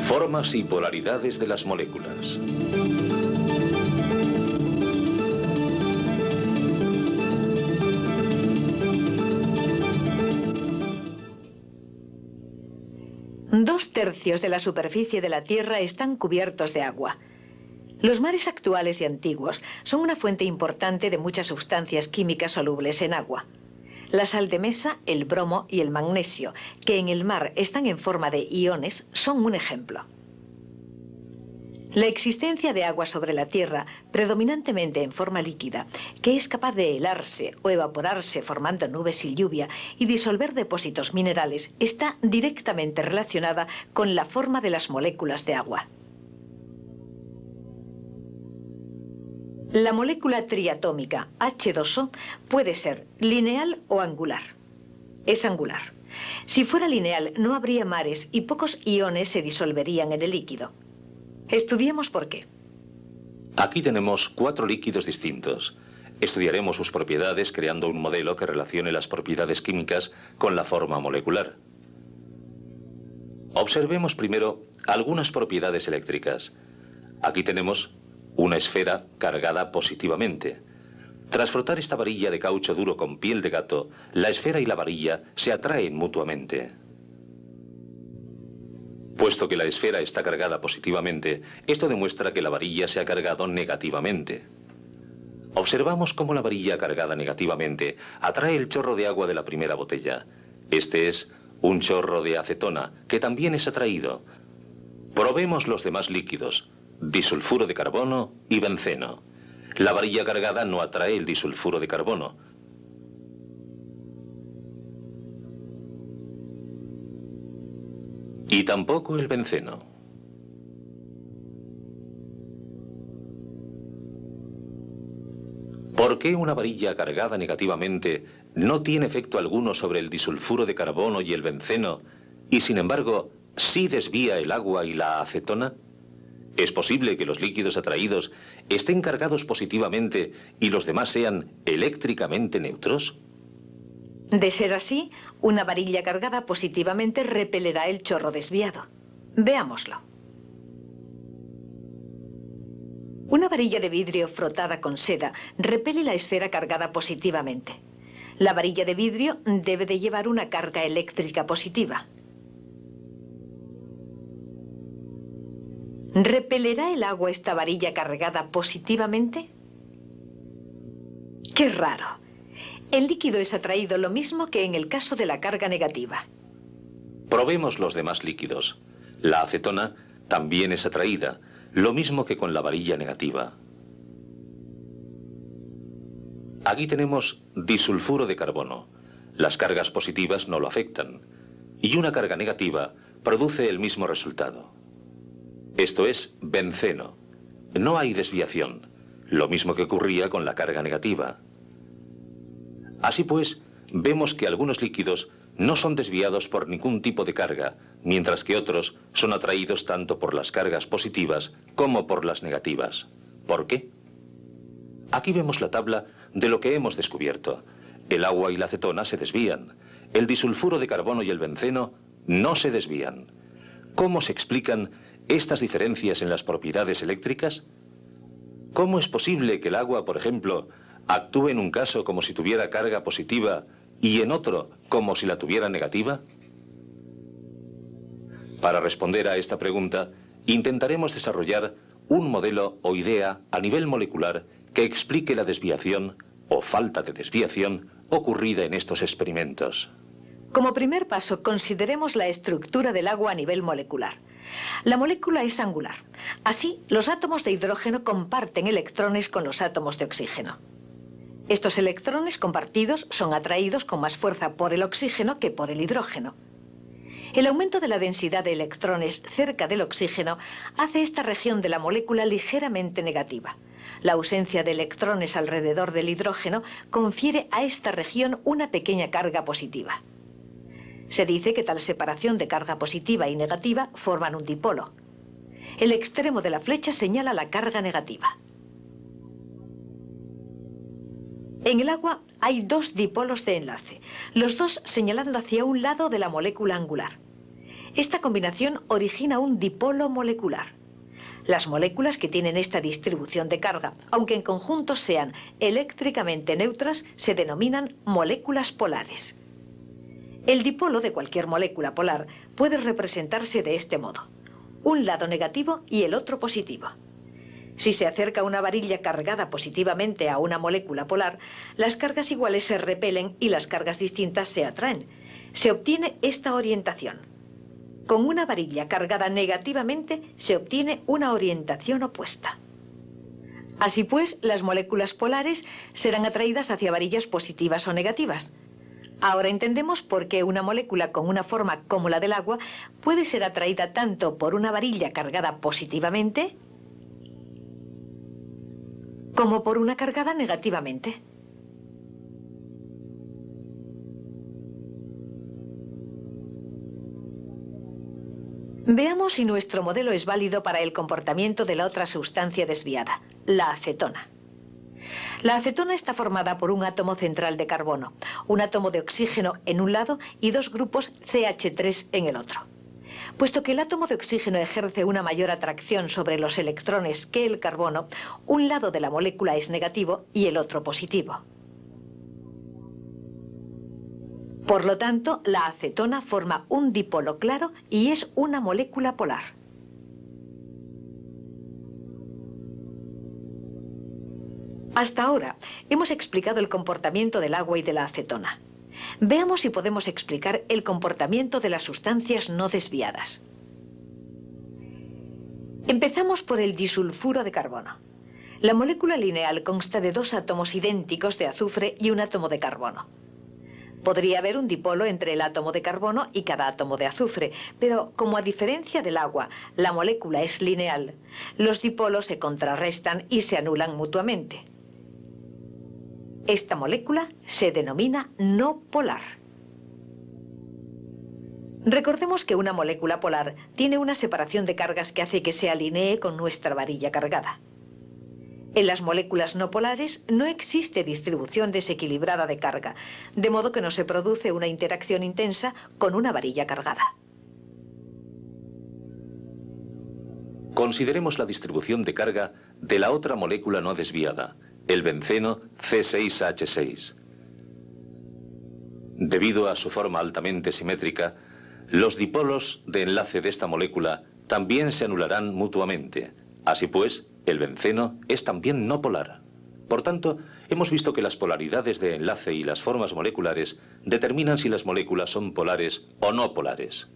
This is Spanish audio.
Formas y polaridades de las moléculas. Dos tercios de la superficie de la Tierra están cubiertos de agua. Los mares actuales y antiguos son una fuente importante de muchas sustancias químicas solubles en agua. La sal de mesa, el bromo y el magnesio, que en el mar están en forma de iones, son un ejemplo. La existencia de agua sobre la Tierra, predominantemente en forma líquida, que es capaz de helarse o evaporarse formando nubes y lluvia y disolver depósitos minerales, está directamente relacionada con la forma de las moléculas de agua. La molécula triatómica H2O puede ser lineal o angular. Es angular. Si fuera lineal, no habría mares y pocos iones se disolverían en el líquido. Estudiemos por qué. Aquí tenemos 4 líquidos distintos. Estudiaremos sus propiedades creando un modelo que relacione las propiedades químicas con la forma molecular. Observemos primero algunas propiedades eléctricas. Aquí tenemos una esfera cargada positivamente. Tras frotar esta varilla de caucho duro con piel de gato, la esfera y la varilla se atraen mutuamente. Puesto que la esfera está cargada positivamente, esto demuestra que la varilla se ha cargado negativamente. Observamos cómo la varilla cargada negativamente atrae el chorro de agua de la primera botella. Este es un chorro de acetona, que también es atraído. Probemos los demás líquidos, disulfuro de carbono y benceno. La varilla cargada no atrae el disulfuro de carbono. Y tampoco el benceno. ¿Por qué una varilla cargada negativamente no tiene efecto alguno sobre el disulfuro de carbono y el benceno, y sin embargo sí desvía el agua y la acetona? ¿Es posible que los líquidos atraídos estén cargados positivamente y los demás sean eléctricamente neutros? De ser así, una varilla cargada positivamente repelerá el chorro desviado. Veámoslo. Una varilla de vidrio frotada con seda repele la esfera cargada positivamente. La varilla de vidrio debe de llevar una carga eléctrica positiva. ¿Repelerá el agua esta varilla cargada positivamente? ¡Qué raro! El líquido es atraído lo mismo que en el caso de la carga negativa. Probemos los demás líquidos. La acetona también es atraída, lo mismo que con la varilla negativa. Aquí tenemos disulfuro de carbono. Las cargas positivas no lo afectan. Y una carga negativa produce el mismo resultado. Esto es benceno. No hay desviación, lo mismo que ocurría con la carga negativa. Así pues, vemos que algunos líquidos no son desviados por ningún tipo de carga, mientras que otros son atraídos tanto por las cargas positivas como por las negativas. ¿Por qué? Aquí vemos la tabla de lo que hemos descubierto. El agua y la acetona se desvían. El disulfuro de carbono y el benceno no se desvían. ¿Cómo se explican estas diferencias en las propiedades eléctricas? ¿Cómo es posible que el agua, por ejemplo, actúe en un caso como si tuviera carga positiva y en otro como si la tuviera negativa? Para responder a esta pregunta, intentaremos desarrollar un modelo o idea a nivel molecular que explique la desviación o falta de desviación ocurrida en estos experimentos. Como primer paso, consideremos la estructura del agua a nivel molecular. La molécula es angular. Así, los átomos de hidrógeno comparten electrones con los átomos de oxígeno. Estos electrones compartidos son atraídos con más fuerza por el oxígeno que por el hidrógeno. El aumento de la densidad de electrones cerca del oxígeno hace esta región de la molécula ligeramente negativa. La ausencia de electrones alrededor del hidrógeno confiere a esta región una pequeña carga positiva. Se dice que tal separación de carga positiva y negativa forman un dipolo. El extremo de la flecha señala la carga negativa. En el agua hay dos dipolos de enlace, los dos señalando hacia un lado de la molécula angular. Esta combinación origina un dipolo molecular. Las moléculas que tienen esta distribución de carga, aunque en conjunto sean eléctricamente neutras, se denominan moléculas polares. El dipolo de cualquier molécula polar puede representarse de este modo: un lado negativo y el otro positivo. Si se acerca una varilla cargada positivamente a una molécula polar, las cargas iguales se repelen y las cargas distintas se atraen. Se obtiene esta orientación. Con una varilla cargada negativamente se obtiene una orientación opuesta. Así pues, las moléculas polares serán atraídas hacia varillas positivas o negativas. Ahora entendemos por qué una molécula con una forma como la del agua puede ser atraída tanto por una varilla cargada positivamente como por una cargada negativamente. Veamos si nuestro modelo es válido para el comportamiento de la otra sustancia desviada, la acetona. La acetona está formada por un átomo central de carbono, un átomo de oxígeno en un lado y dos grupos CH3 en el otro. Puesto que el átomo de oxígeno ejerce una mayor atracción sobre los electrones que el carbono, un lado de la molécula es negativo y el otro positivo. Por lo tanto, la acetona forma un dipolo claro y es una molécula polar. Hasta ahora hemos explicado el comportamiento del agua y de la acetona. Veamos si podemos explicar el comportamiento de las sustancias no desviadas. Empezamos por el disulfuro de carbono. La molécula lineal consta de dos átomos idénticos de azufre y un átomo de carbono. Podría haber un dipolo entre el átomo de carbono y cada átomo de azufre, pero como a diferencia del agua, la molécula es lineal, los dipolos se contrarrestan y se anulan mutuamente. Esta molécula se denomina no polar. Recordemos que una molécula polar tiene una separación de cargas que hace que se alinee con nuestra varilla cargada. En las moléculas no polares no existe distribución desequilibrada de carga, de modo que no se produce una interacción intensa con una varilla cargada. Consideremos la distribución de carga de la otra molécula no desviada, el benceno C6H6. Debido a su forma altamente simétrica, los dipolos de enlace de esta molécula también se anularán mutuamente. Así pues, el benceno es también no polar. Por tanto, hemos visto que las polaridades de enlace y las formas moleculares determinan si las moléculas son polares o no polares.